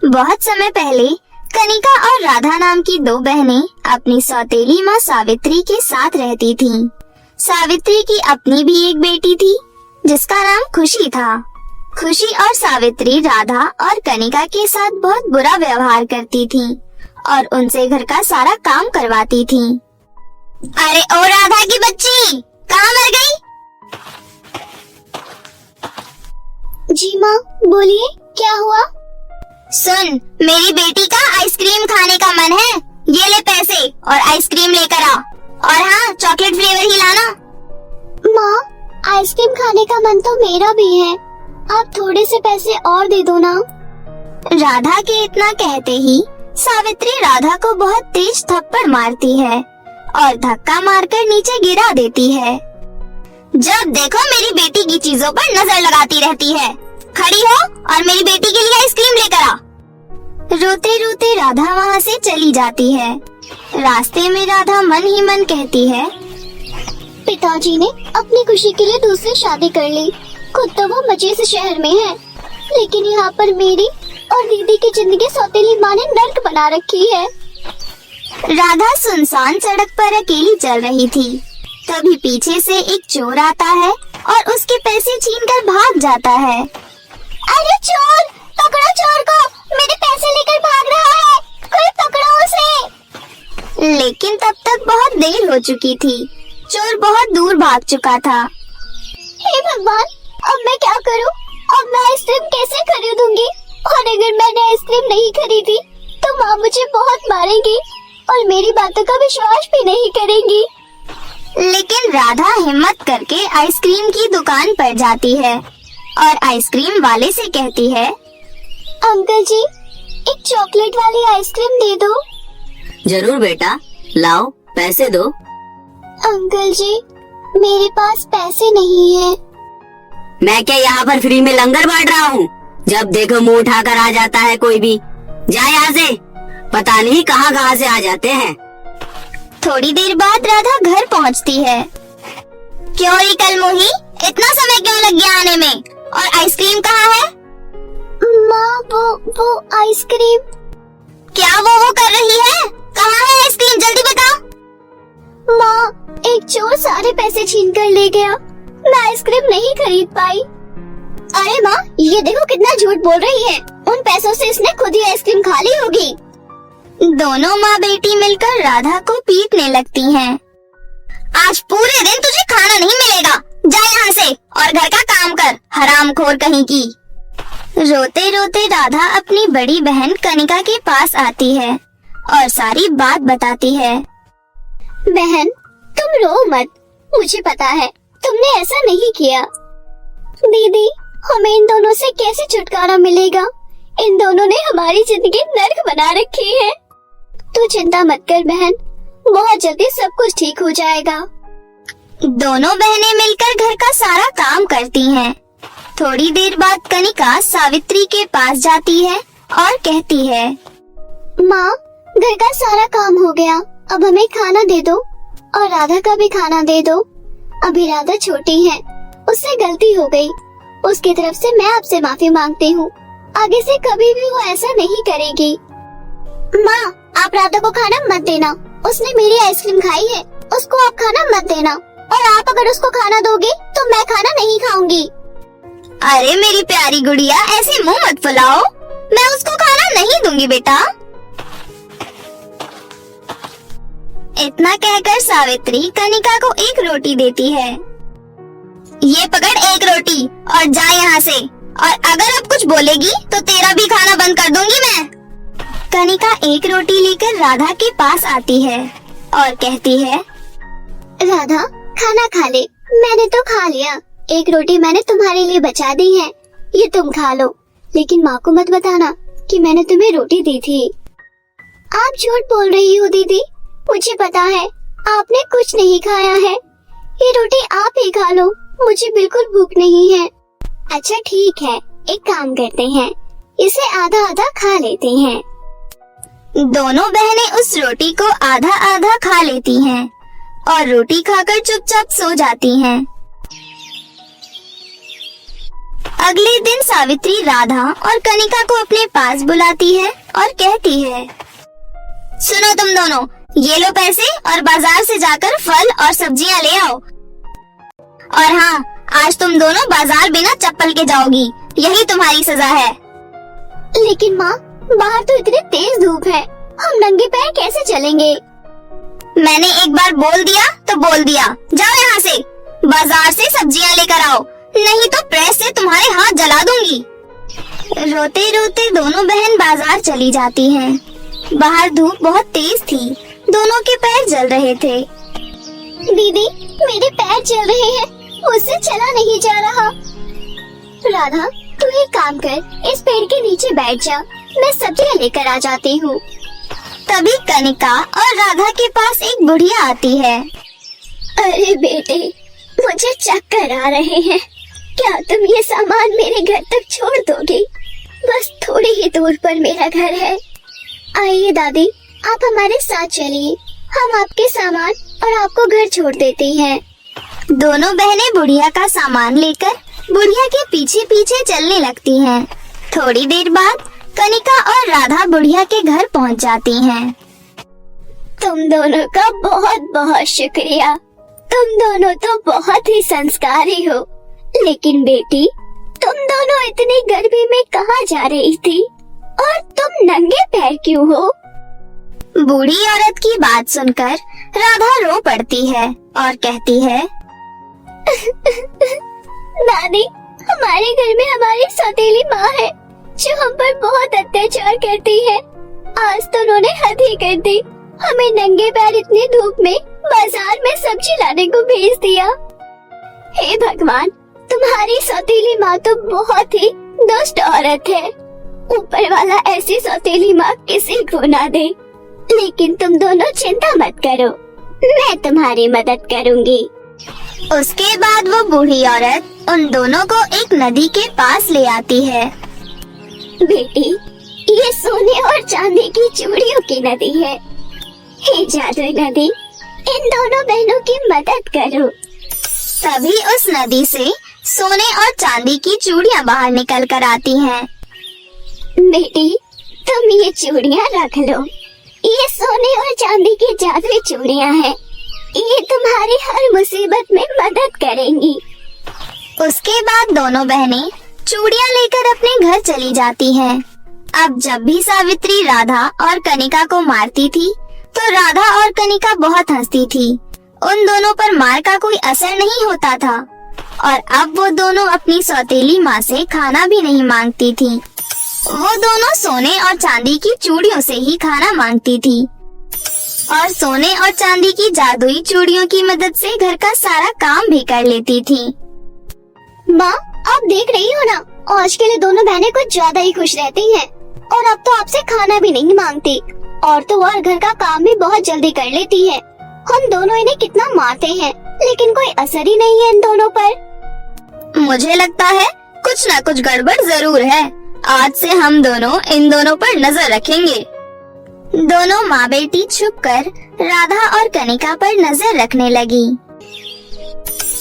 बहुत समय पहले कनिका और राधा नाम की दो बहनें अपनी सौतेली माँ सावित्री के साथ रहती थीं। सावित्री की अपनी भी एक बेटी थी जिसका नाम खुशी था। खुशी और सावित्री राधा और कनिका के साथ बहुत बुरा व्यवहार करती थीं और उनसे घर का सारा काम करवाती थीं। अरे ओ राधा की बच्ची, कहाँ मर गई? जी माँ, बोलिए, क्या हुआ? सुन, मेरी बेटी का आइसक्रीम खाने का मन है। ये ले पैसे और आइसक्रीम लेकर आ। और हाँ, चॉकलेट फ्लेवर ही लाना। माँ, आइसक्रीम खाने का मन तो मेरा भी है। आप थोड़े से पैसे और दे दो ना। राधा के इतना कहते ही सावित्री राधा को बहुत तेज थप्पड़ मारती है और धक्का मारकर नीचे गिरा देती है। जब देखो मेरी बेटी की चीजों पर नजर लगाती रहती है। खड़ी हो और मेरी बेटी के लिए आइसक्रीम लेकर आ। रोते रोते राधा वहाँ से चली जाती है। रास्ते में राधा मन ही मन कहती है, पिताजी ने अपनी खुशी के लिए दूसरी शादी कर ली। खुद तो वो मजे से शहर में है, लेकिन यहाँ पर मेरी और दीदी की जिंदगी सौतेली माँ ने नर्क बना रखी है। राधा सुनसान सड़क पर अकेली चल रही थी। तभी पीछे से एक चोर आता है और उसके पैसे छीनकर भाग जाता है। अरे चोर, पकड़ो चोर को, मेरे पैसे लेकर भाग रहा है, कोई पकड़ो उसे। लेकिन तब तक बहुत देर हो चुकी थी। चोर बहुत दूर भाग चुका था। हे भगवान, अब मैं क्या करूं? अब मैं आइसक्रीम कैसे खरीदूंगी? और अगर मैंने आइसक्रीम नहीं खरीदी तो माँ मुझे बहुत मारेगी और मेरी बातों का विश्वास भी नहीं करेंगी। लेकिन राधा हिम्मत करके आइसक्रीम की दुकान पर जाती है और आइसक्रीम वाले से कहती है, अंकल जी, एक चॉकलेट वाली आइसक्रीम दे दो। जरूर बेटा, लाओ, पैसे दो। अंकल जी, मेरे पास पैसे नहीं है। मैं क्या यहाँ पर फ्री में लंगर बांट रहा हूँ? जब देखो मुंह उठाकर आ जाता है कोई भी। जा यहाँ से, पता नहीं कहाँ से आ जाते हैं। थोड़ी देर बाद राधा घर पहुँचती है। क्यों री कलमुही, इतना समय क्यों लग गया आने में? और आइसक्रीम कहाँ है? माँ, वो आइसक्रीम। क्या वो कर रही है? कहाँ है आइसक्रीम? जल्दी बता। माँ, एक चोर सारे पैसे छीन कर ले गया। मैं आइसक्रीम नहीं खरीद पाई। अरे माँ, ये देखो कितना झूठ बोल रही है। उन पैसों से इसने खुद ही आइसक्रीम खा ली होगी। दोनों माँ बेटी मिलकर राधा को पीटने लगती हैं। आज पूरे दिन तुझे खाना नहीं मिलेगा। जा यहाँ से और घर का काम कर, हरामखोर कहीं की। रोते रोते राधा अपनी बड़ी बहन कनिका के पास आती है और सारी बात बताती है। बहन, तुम रो मत, मुझे पता है तुमने ऐसा नहीं किया। दीदी, हमें इन दोनों से कैसे छुटकारा मिलेगा? इन दोनों ने हमारी जिंदगी नर्क बना रखी है। तू चिंता मत कर बहन, बहुत जल्दी सब कुछ ठीक हो जाएगा। दोनों बहनें मिलकर घर का सारा काम करती हैं। थोड़ी देर बाद कनिका सावित्री के पास जाती है और कहती है, माँ, घर का सारा काम हो गया, अब हमें खाना दे दो और राधा का भी खाना दे दो। अभी राधा छोटी है, उससे गलती हो गई। उसकी तरफ से मैं आपसे माफी मांगती हूँ। आगे से कभी भी वो ऐसा नहीं करेगी। माँ, आप राधा को खाना मत देना, उसने मेरी आइसक्रीम खाई है, उसको आप खाना मत देना। और आप अगर उसको खाना दोगे तो मैं खाना नहीं खाऊंगी। अरे मेरी प्यारी गुड़िया, ऐसे मुंह मत फुलाओ। मैं उसको खाना नहीं दूंगी बेटा। इतना कहकर सावित्री कनिका को एक रोटी देती है। ये पकड़ एक रोटी और जा यहाँ से। और अगर अब कुछ बोलेगी तो तेरा भी खाना बंद कर दूंगी मैं। कनिका एक रोटी लेकर राधा के पास आती है और कहती है, राधा, खाना खा ले। मैंने तो खा लिया। एक रोटी मैंने तुम्हारे लिए बचा दी है, ये तुम खा लो। लेकिन माँ को मत बताना कि मैंने तुम्हें रोटी दी थी। आप झूठ बोल रही हो दीदी, मुझे पता है आपने कुछ नहीं खाया है। ये रोटी आप ही खा लो, मुझे बिल्कुल भूख नहीं है। अच्छा ठीक है, एक काम करते हैं, इसे आधा आधा खा लेते हैं। दोनों बहनें उस रोटी को आधा आधा खा लेती हैं और रोटी खाकर चुपचाप सो जाती हैं। अगले दिन सावित्री राधा और कनिका को अपने पास बुलाती है और कहती है, सुनो तुम दोनों, ये लो पैसे और बाजार से जाकर फल और सब्जियां ले आओ। और हाँ, आज तुम दोनों बाजार बिना चप्पल के जाओगी, यही तुम्हारी सजा है। लेकिन माँ, बाहर तो इतनी तेज धूप है, हम नंगे पैर कैसे चलेंगे? मैंने एक बार बोल दिया तो बोल दिया, जाओ यहाँ से, बाजार से सब्जियां लेकर आओ, नहीं तो प्रेस से तुम्हारे हाथ जला दूंगी। रोते रोते दोनों बहन बाजार चली जाती हैं। बाहर धूप बहुत तेज थी, दोनों के पैर जल रहे थे। दीदी, मेरे पैर जल रहे हैं, मुझसे चला नहीं जा रहा। राधा, तू एक काम कर, इस पेड़ के नीचे बैठ जा, मैं सब्जियां लेकर आ जाती हूँ। तभी कनिका और राधा के पास एक बुढ़िया आती है। अरे बेटे, मुझे चक्कर आ रहे हैं, क्या तुम ये सामान मेरे घर तक छोड़ दोगे? बस थोड़ी ही दूर पर मेरा घर है। आइए दादी, आप हमारे साथ चलिए, हम आपके सामान और आपको घर छोड़ देते हैं। दोनों बहनें बुढ़िया का सामान लेकर बुढ़िया के पीछे पीछे चलने लगती हैं। थोड़ी देर बाद कनिका और राधा बुढ़िया के घर पहुंच जाती हैं। तुम दोनों का बहुत बहुत शुक्रिया, तुम दोनों तो बहुत ही संस्कारी हो। लेकिन बेटी, तुम दोनों इतनी गर्मी में कहाँ जा रही थी और तुम नंगे पैर क्यों हो? बूढ़ी औरत की बात सुनकर राधा रो पड़ती है और कहती है, दादी, हमारे घर में हमारी सौतेली माँ है जो हम पर बहुत अत्याचार करती है। आज तो उन्होंने हद ही कर दी, हमें नंगे पैर इतनी धूप में बाजार में सब्जी लाने को भेज दिया। हे भगवान, तुम्हारी सौतेली माँ तो बहुत ही दुष्ट औरत है। ऊपर वाला ऐसी सौतेली माँ किसी को ना दे। लेकिन तुम दोनों चिंता मत करो, मैं तुम्हारी मदद करूँगी। उसके बाद वो बूढ़ी औरत उन दोनों को एक नदी के पास ले आती है। बेटी, ये सोने और चांदी की चूड़ियों की नदी है। हे जादुई नदी, इन दोनों बहनों की मदद करो। तभी उस नदी से सोने और चांदी की चूड़ियाँ बाहर निकल कर आती हैं। बेटी, तुम ये चूड़ियाँ रख लो, ये सोने और चांदी की जादुई चूड़ियाँ हैं। ये तुम्हारी हर मुसीबत में मदद करेंगी। उसके बाद दोनों बहनें चूड़ियाँ लेकर अपने घर चली जाती हैं। अब जब भी सावित्री राधा और कनिका को मारती थी तो राधा और कनिका बहुत हंसती थी। उन दोनों पर मार का कोई असर नहीं होता था और अब वो दोनों अपनी सौतेली माँ से खाना भी नहीं मांगती थी। वो दोनों सोने और चांदी की चूड़ियों से ही खाना मांगती थी और सोने और चांदी की जादुई चूड़ियों की मदद से घर का सारा काम भी कर लेती थी। माँ, आप देख रही हो ना, आजकल दोनों बहनें कुछ ज्यादा ही खुश रहती हैं और अब तो आपसे खाना भी नहीं मांगती और तो और घर का काम भी बहुत जल्दी कर लेती है। हम दोनों इन्हें कितना मारते हैं लेकिन कोई असर ही नहीं है इन दोनों पर। मुझे लगता है कुछ न कुछ गड़बड़ जरूर है। आज से हम दोनों इन दोनों पर नजर रखेंगे। दोनों माँ बेटी छुपकर राधा और कनिका पर नजर रखने लगी।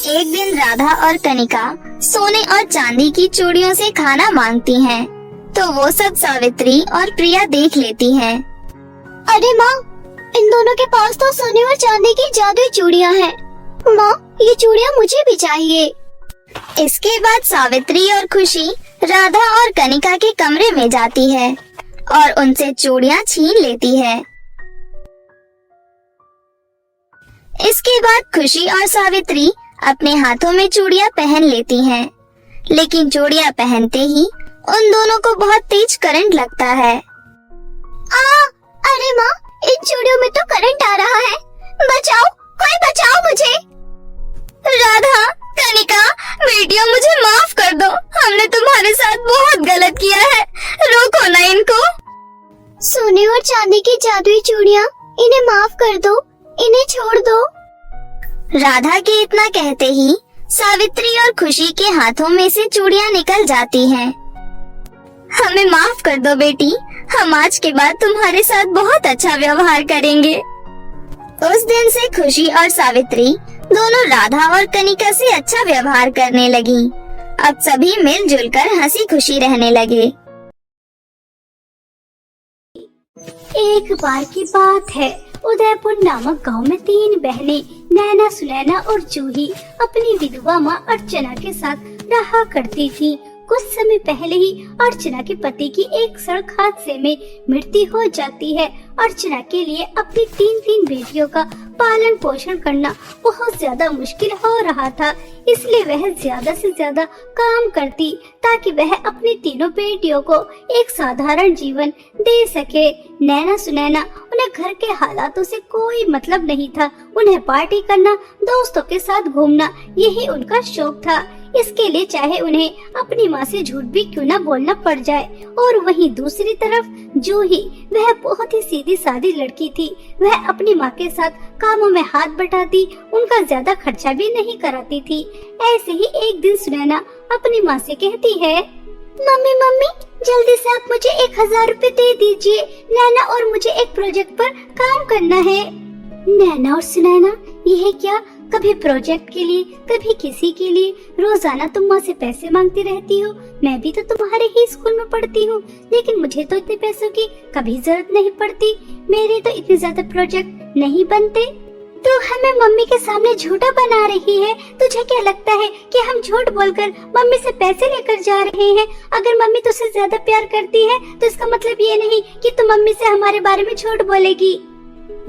एक दिन राधा और कनिका सोने और चांदी की चूड़ियों से खाना मांगती हैं, तो वो सब सावित्री और प्रिया देख लेती हैं। अरे माँ, इन दोनों के पास तो सोने और चांदी की जादुई चूड़ियाँ हैं। माँ, ये चूड़ियाँ मुझे भी चाहिए। इसके बाद सावित्री और खुशी राधा और कनिका के कमरे में जाती है और उनसे चूड़ियाँ छीन लेती है। इसके बाद खुशी और सावित्री अपने हाथों में चूड़ियाँ पहन लेती हैं, लेकिन चूड़ियाँ पहनते ही उन दोनों को बहुत तेज करंट लगता है। अरे माँ, इन चूड़ियों में तो करंट आ रहा है, बचाओ, कोई बचाओ मुझे। राधा, कनिका, बेटियों मुझे माफ कर दो, हमने तुम्हारे साथ बहुत गलत किया है, रोको ना इनको। सोने और चांदी की जादुई चूड़ियाँ, इन्हें माफ कर दो, इन्हें छोड़ दो। राधा के इतना कहते ही सावित्री और खुशी के हाथों में से चूड़ियाँ निकल जाती हैं। हमें माफ कर दो बेटी, हम आज के बाद तुम्हारे साथ बहुत अच्छा व्यवहार करेंगे। उस दिन से खुशी और सावित्री दोनों राधा और कनिका से अच्छा व्यवहार करने लगी अब सभी मिलजुल कर हंसी खुशी रहने लगे। एक बार की बात है, उदयपुर नामक गांव में 3 बहनें नैना, सुनैना और जूही अपनी विधवा माँ अर्चना के साथ रहा करती थी। कुछ समय पहले ही अर्चना के पति की एक सड़क हादसे में मृत्यु हो जाती है। अर्चना के लिए अपनी 3 बेटियों का पालन पोषण करना बहुत ज्यादा मुश्किल हो रहा था, इसलिए वह ज्यादा से ज्यादा काम करती ताकि वह अपनी 3 बेटियों को एक साधारण जीवन दे सके। नैना, सुनैना, उन्हें घर के हालातों से कोई मतलब नहीं था। उन्हें पार्टी करना, दोस्तों के साथ घूमना, यही उनका शौक था। इसके लिए चाहे उन्हें अपनी माँ से झूठ भी क्यों न बोलना पड़ जाए। और वहीं दूसरी तरफ जूही, वह बहुत ही सीधी सादी लड़की थी। वह अपनी माँ के साथ कामों में हाथ बटाती, उनका ज्यादा खर्चा भी नहीं कराती थी। ऐसे ही एक दिन सुनैना अपनी माँ से कहती है, मम्मी जल्दी से आप मुझे 1000 रुपए दे दीजिए, नैना और मुझे एक प्रोजेक्ट पर काम करना है। नैना और सुनैना, यह क्या, कभी प्रोजेक्ट के लिए कभी किसी के लिए रोजाना तुम माँ से पैसे मांगती रहती हो। मैं भी तो तुम्हारे ही स्कूल में पढ़ती हूँ, लेकिन मुझे तो इतने पैसों की कभी जरूरत नहीं पड़ती। मेरे तो इतने ज्यादा प्रोजेक्ट नहीं बनते। तो हमें मम्मी के सामने झूठा बना रही है। तुझे क्या लगता है कि हम झूठ बोलकर मम्मी से पैसे लेकर जा रहे हैं? अगर मम्मी तुझसे ज्यादा प्यार करती है तो इसका मतलब ये नहीं कि तू मम्मी से हमारे बारे में झूठ बोलेगी।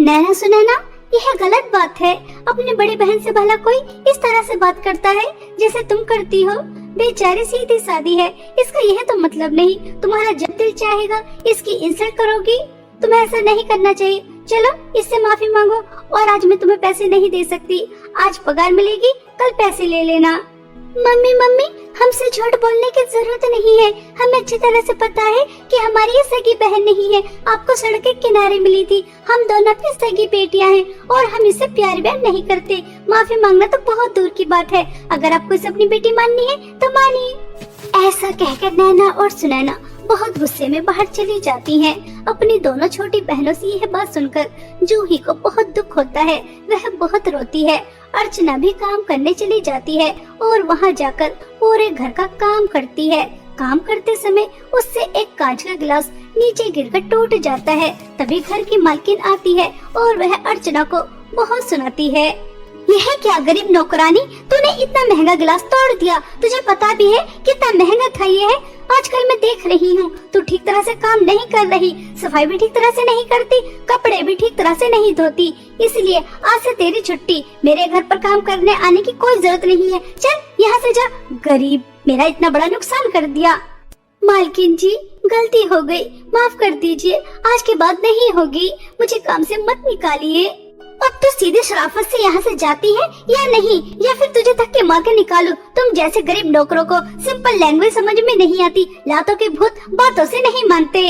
नैना, सुनैना, यह गलत बात है। अपनी बड़ी बहन से भला कोई इस तरह से बात करता है जैसे तुम करती हो? बेचारी सीधी सादी है, इसका यह तो मतलब नहीं तुम्हारा जब दिल चाहेगा इसकी इंसल्ट करोगी। तुम्हें ऐसा नहीं करना चाहिए। चलो इससे माफी मांगो, और आज मैं तुम्हें पैसे नहीं दे सकती। आज पगार मिलेगी, कल पैसे ले लेना। मम्मी हमसे झूठ बोलने की जरूरत नहीं है। हमें अच्छी तरह से पता है कि हमारी ये सगी बहन नहीं है, आपको सड़क के किनारे मिली थी। हम दोनों अपनी सगी बेटियां हैं और हम इससे प्यार व्यार नहीं करते। माफी मांगना तो बहुत दूर की बात है। अगर आपको इसे अपनी बेटी माननी है तो मानिए। ऐसा कहकर नैना और सुनैना बहुत गुस्से में बाहर चली जाती हैं। अपनी दोनों छोटी बहनों से यह बात सुनकर जूही को बहुत दुख होता है। वह बहुत रोती है। अर्चना भी काम करने चली जाती है और वहां जाकर पूरे घर का काम करती है। काम करते समय उससे एक कांच का गिलास नीचे गिरकर टूट जाता है। तभी घर की मालकिन आती है और वह अर्चना को बहुत सुनाती है, यह क्या गरीब नौकरानी, तूने इतना महंगा गिलास तोड़ दिया। तुझे पता भी है कितना महंगा था ये है। आजकल मैं देख रही हूँ तू ठीक तरह से काम नहीं कर रही, सफाई भी ठीक तरह से नहीं करती, कपड़े भी ठीक तरह से नहीं धोती। इसलिए आज से तेरी छुट्टी। मेरे घर पर काम करने आने की कोई जरूरत नहीं है। चल यहाँ से जा। गरीब, मेरा इतना बड़ा नुकसान कर दिया। मालकिन जी, गलती हो गई, माफ कर दीजिए। आज के बाद नहीं होगी। मुझे काम से मत निकालिए। अब तू सीधे शराफत से यहाँ से जाती है या नहीं, या फिर तुझे धक्के मार के निकालूं? तुम जैसे गरीब नौकरों को सिंपल लैंग्वेज समझ में नहीं आती। लातों के भूत बातों से नहीं मानते।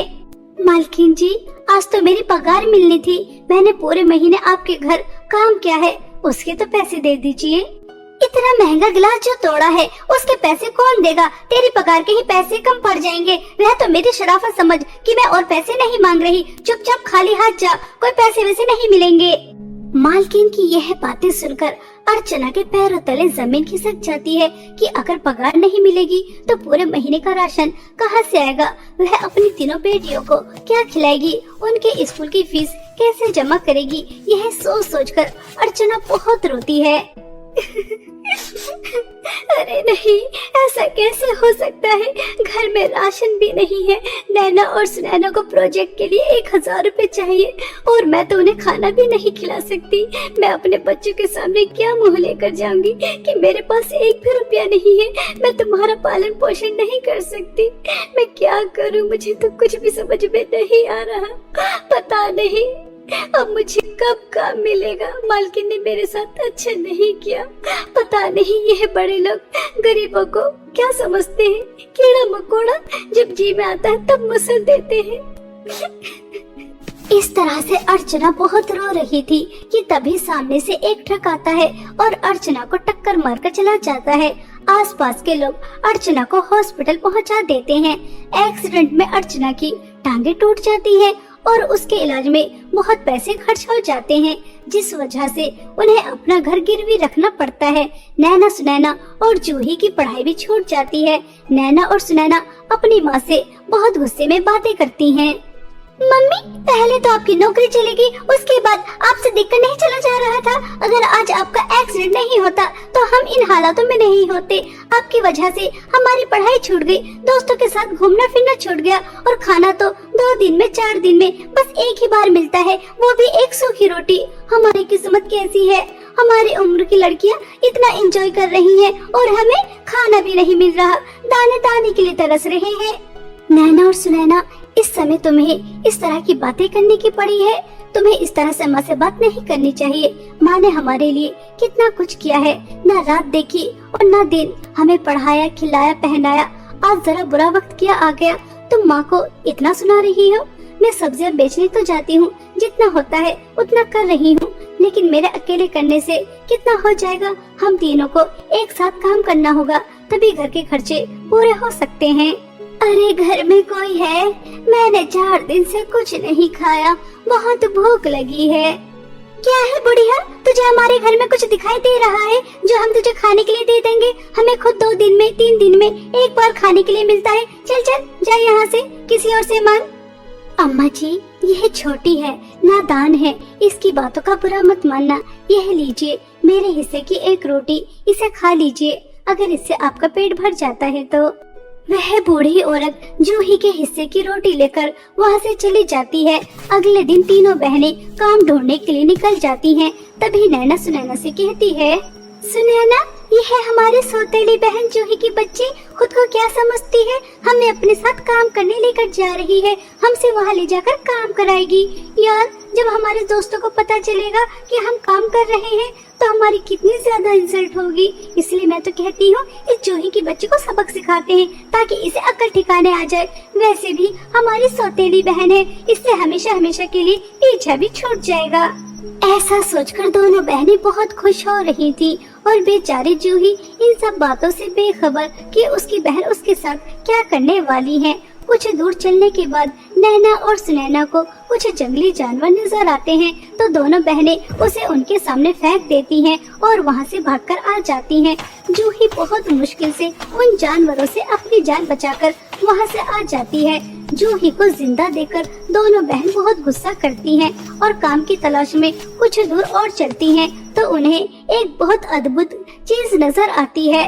मालकिन जी, आज तो मेरी पगार मिलनी थी। मैंने पूरे महीने आपके घर काम किया है, उसके तो पैसे दे दीजिए। इतना महंगा गिलास जो तोड़ा है उसके पैसे कौन देगा? तेरी पगार के ही पैसे कम पड़ जाएंगे। वह तो मेरी शराफत समझ कि मैं और पैसे नहीं मांग रही। चुपचाप खाली हाथ जा, कोई पैसे वैसे नहीं मिलेंगे। मालकिन की यह बातें सुनकर अर्चना के पैरों तले जमीन खिसक जाती है कि अगर पगार नहीं मिलेगी तो पूरे महीने का राशन कहाँ से आएगा? वह अपनी 3 बेटियों को क्या खिलाएगी? उनके स्कूल की फीस कैसे जमा करेगी? यह सोच सोचकर अर्चना बहुत रोती है। अरे नहीं, ऐसा कैसे हो सकता है? घर में राशन भी नहीं है। नैना और सुनैना को प्रोजेक्ट के लिए 1000 रुपए चाहिए और मैं तो उन्हें खाना भी नहीं खिला सकती। मैं अपने बच्चों के सामने क्या मुंह लेकर जाऊंगी कि मेरे पास 1 भी रुपया नहीं है। मैं तुम्हारा पालन पोषण नहीं कर सकती। मैं क्या करूं? मुझे तो कुछ भी समझ में नहीं आ रहा। पता नहीं अब मुझे कब काम मिलेगा। मालकिन ने मेरे साथ अच्छा नहीं किया। पता नहीं यह बड़े लोग गरीबों को क्या समझते हैं। कीड़ा मकोड़ा जब जी में आता है तब मसल देते हैं। इस तरह से अर्चना बहुत रो रही थी कि तभी सामने से एक ट्रक आता है और अर्चना को टक्कर मारकर चला जाता है। आसपास के लोग अर्चना को हॉस्पिटल पहुंचा देते हैं। एक्सीडेंट में अर्चना की टांगे टूट जाती है और उसके इलाज में बहुत पैसे खर्च हो जाते हैं। जिस वजह से उन्हें अपना घर गिरवी रखना पड़ता है। नैना सुनैना और जूही की पढ़ाई भी छूट जाती है। नैना और सुनैना अपनी माँ से बहुत गुस्से में बातें करती हैं। मम्मी, पहले तो आपकी नौकरी चलेगी, उसके बाद आपसे देखकर नहीं चला जा रहा था। अगर आज आपका एक्सीडेंट नहीं होता तो हम इन हालातों में नहीं होते। आपकी वजह से हमारी पढ़ाई छूट गई, दोस्तों के साथ घूमना फिरना छूट गया और खाना तो 2 दिन में 4 दिन में बस एक ही बार मिलता है, वो भी एक सूखी रोटी। हमारी किस्मत कैसी है, हमारी उम्र की लड़कियाँ इतना एंजॉय कर रही हैं और हमें खाना भी नहीं मिल रहा, दाने दाने के लिए तरस रहे हैं। नैना और सुनैना, इस समय तुम्हें इस तरह की बातें करने की पड़ी है। तुम्हें इस तरह से माँ से बात नहीं करनी चाहिए। माँ ने हमारे लिए कितना कुछ किया है, ना रात देखी और ना दिन, हमें पढ़ाया, खिलाया, पहनाया। आज जरा बुरा वक्त क्या आ गया, तुम माँ को इतना सुना रही हो। मैं सब्जियाँ बेचने तो जाती हूँ, जितना होता है उतना कर रही हूँ, लेकिन मेरे अकेले करने से कितना हो जाएगा। हम तीनों को एक साथ काम करना होगा, तभी घर के खर्चे पूरे हो सकते हैं। अरे घर में कोई है? मैंने 4 दिन से कुछ नहीं खाया, बहुत भूख लगी है। क्या है बुढ़िया, तुझे हमारे घर में कुछ दिखाई दे रहा है जो हम तुझे खाने के लिए दे देंगे? हमें खुद 2 दिन में 3 दिन में एक बार खाने के लिए मिलता है। चल चल जा यहाँ से, किसी और से मांग। अम्मा जी, यह छोटी है, नादान है, इसकी बातों का बुरा मत मानना। यह लीजिए मेरे हिस्से की एक रोटी, इसे खा लीजिए। अगर इससे आपका पेट भर जाता है तो। वह बूढ़ी औरत जूही के हिस्से की रोटी लेकर वहाँ से चली जाती है। अगले दिन तीनों बहनें काम ढूंढने के लिए निकल जाती हैं। तभी नैना सुनैना से कहती है, सुनैना, ये है हमारी सौतेली बहन जूही की बच्ची। खुद को क्या समझती है, हमें अपने साथ काम करने लेकर जा रही है, हमसे वहाँ ले जाकर काम कराएगी। यार, जब हमारे दोस्तों को पता चलेगा कि हम काम कर रहे हैं तो हमारी कितनी ज्यादा इंसल्ट होगी। इसलिए मैं तो कहती हूँ इस जूही की बच्ची को सबक सिखाते हैं ताकि इसे अक्ल ठिकाने आ जाए। वैसे भी हमारी सौतेली बहन है, इससे हमेशा हमेशा के लिए पीछा भी छूट जाएगा। ऐसा सोचकर दोनों बहनें बहुत खुश हो रही थी और बेचारी जूही इन सब बातों से बेखबर कि उसकी बहन उसके साथ क्या करने वाली है। कुछ दूर चलने के बाद नैना और सुनैना को कुछ जंगली जानवर नजर आते हैं, तो दोनों बहनें उसे उनके सामने फेंक देती हैं और वहां से भागकर आ जाती हैं। जूही बहुत मुश्किल से उन जानवरों से अपनी जान बचाकर वहां से आ जाती है। जूही को जिंदा देखकर दोनों बहन बहुत गुस्सा करती हैं और काम की तलाश में कुछ दूर और चलती हैं, तो उन्हें एक बहुत अद्भुत चीज नजर आती है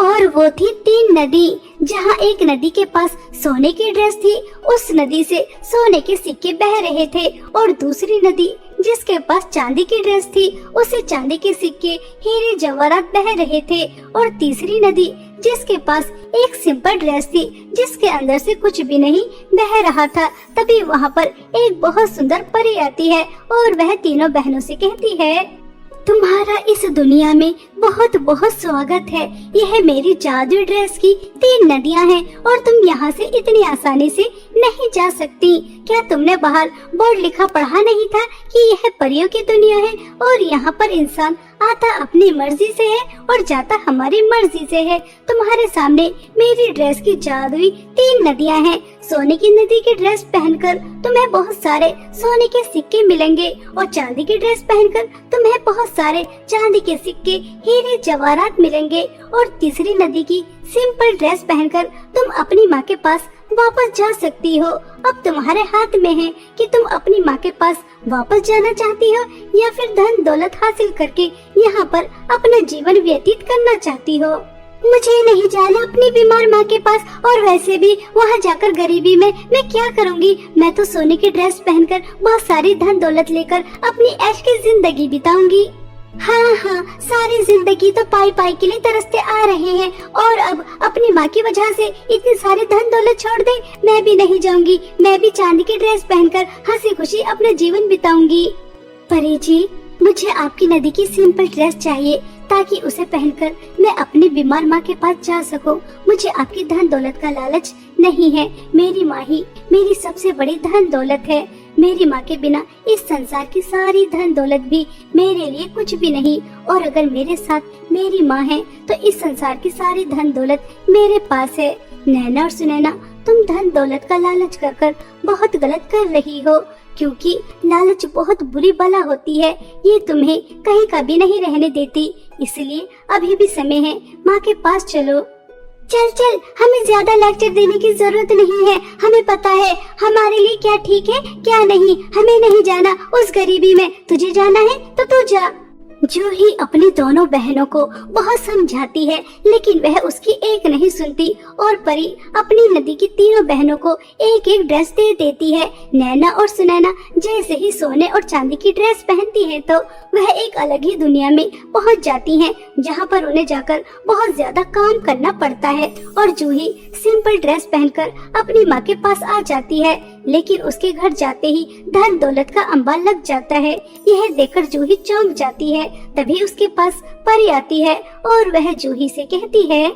और वो थी 3 नदी। जहाँ एक नदी के पास सोने की ड्रेस थी, उस नदी से सोने के सिक्के बह रहे थे, और दूसरी नदी जिसके पास चांदी की ड्रेस थी, उससे चांदी के सिक्के, हीरे जवाहरात बह रहे थे, और तीसरी नदी जिसके पास एक सिंपल ड्रेस थी जिसके अंदर से कुछ भी नहीं बह रहा था। तभी वहाँ पर एक बहुत सुंदर परी आती है और वह तीनों बहनों से कहती है, तुम्हारा इस दुनिया में बहुत बहुत स्वागत है। यह मेरी जादू ड्रेस की 3 नदियाँ हैं और तुम यहाँ से इतनी आसानी से नहीं जा सकती। क्या तुमने बाहर बोर्ड लिखा पढ़ा नहीं था कि यह परियों की दुनिया है और यहाँ पर इंसान आता अपनी मर्जी से है और जाता हमारी मर्जी से है। तुम्हारे सामने मेरी ड्रेस की जादुई 3 नदियाँ हैं। सोने की नदी की ड्रेस पहनकर तुम्हें बहुत सारे सोने के सिक्के मिलेंगे और चांदी की ड्रेस पहनकर तुम्हें बहुत सारे चांदी के सिक्के, हीरे जवाहरात मिलेंगे, और तीसरी नदी की सिंपल ड्रेस पहनकर तुम अपनी माँ के पास वापस जा सकती हो। अब तुम्हारे हाथ में है कि तुम अपनी माँ के पास वापस जाना चाहती हो या फिर धन दौलत हासिल करके यहाँ पर अपना जीवन व्यतीत करना चाहती हो। मुझे नहीं जाना अपनी बीमार माँ के पास, और वैसे भी वहाँ जाकर गरीबी में मैं क्या करूँगी। मैं तो सोने की ड्रेस पहनकर बहुत सारी धन दौलत लेकर अपनी ऐश की जिंदगी बिताऊंगी। हाँ हाँ, सारी जिंदगी तो पाई पाई के लिए तरसते आ रहे हैं और अब अपनी माँ की वजह से इतनी सारी धन दौलत छोड़ दे। मैं भी नहीं जाऊंगी, मैं भी चांदी की ड्रेस पहनकर हंसी खुशी अपना जीवन बिताऊंगी। परी जी, मुझे आपकी नदी की सिंपल ड्रेस चाहिए ताकि उसे पहनकर मैं अपनी बीमार माँ के पास जा सकूं। मुझे आपकी धन दौलत का लालच नहीं है। मेरी माँ ही मेरी सबसे बड़ी धन दौलत है। मेरी माँ के बिना इस संसार की सारी धन दौलत भी मेरे लिए कुछ भी नहीं, और अगर मेरे साथ मेरी माँ है तो इस संसार की सारी धन दौलत मेरे पास है। नैना और सुनैना, तुम धन दौलत का लालच कर बहुत गलत कर रही हो, क्योंकि लालच बहुत बुरी बला होती है, ये तुम्हें कहीं का भी नहीं रहने देती। इसलिए अभी भी समय है, माँ के पास चलो। चल चल, हमें ज्यादा लेक्चर देने की जरूरत नहीं है, हमें पता है हमारे लिए क्या ठीक है क्या नहीं। हमें नहीं जाना उस गरीबी में, तुझे जाना है तो तू जा। जूही अपनी दोनों बहनों को बहुत समझाती है, लेकिन वह उसकी एक नहीं सुनती और परी अपनी नदी की तीनों बहनों को एक एक ड्रेस दे देती है। नैना और सुनैना जैसे ही सोने और चांदी की ड्रेस पहनती है तो वह एक अलग ही दुनिया में पहुंच जाती हैं, जहां पर उन्हें जाकर बहुत ज्यादा काम करना पड़ता है। और जूही सिंपल ड्रेस पहनकर अपनी माँ के पास आ जाती है, लेकिन उसके घर जाते ही धन दौलत का अंबार लग जाता है। यह देखकर जूही चौंक जाती है। तभी उसके पास परी आती है और वह जूही से कहती है,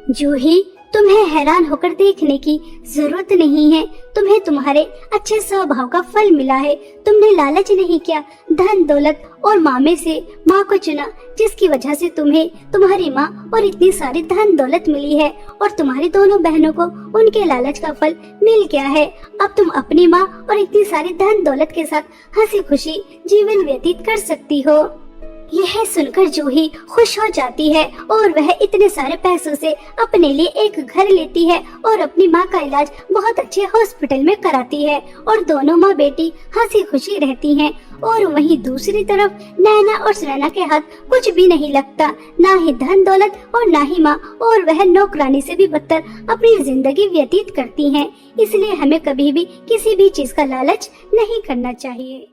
जूही, तुम्हें हैरान होकर देखने की जरूरत नहीं है, तुम्हें तुम्हारे अच्छे स्वभाव का फल मिला है। तुमने लालच नहीं किया, धन दौलत और माँ में से माँ को चुना, जिसकी वजह से तुम्हें तुम्हारी माँ और इतनी सारी धन दौलत मिली है और तुम्हारी दोनों बहनों को उनके लालच का फल मिल गया है। अब तुम अपनी माँ और इतनी सारी धन दौलत के साथ हंसी खुशी जीवन व्यतीत कर सकती हो। यह सुनकर जूही खुश हो जाती है और वह इतने सारे पैसों से अपने लिए एक घर लेती है और अपनी माँ का इलाज बहुत अच्छे हॉस्पिटल में कराती है और दोनों माँ बेटी हंसी खुशी रहती हैं। और वहीं दूसरी तरफ नैना और सुनैना के हाथ कुछ भी नहीं लगता, ना ही धन दौलत और ना ही माँ, और वह नौकरानी से भी बदतर अपनी जिंदगी व्यतीत करती हैं। इसलिए हमें कभी भी किसी भी चीज का लालच नहीं करना चाहिए।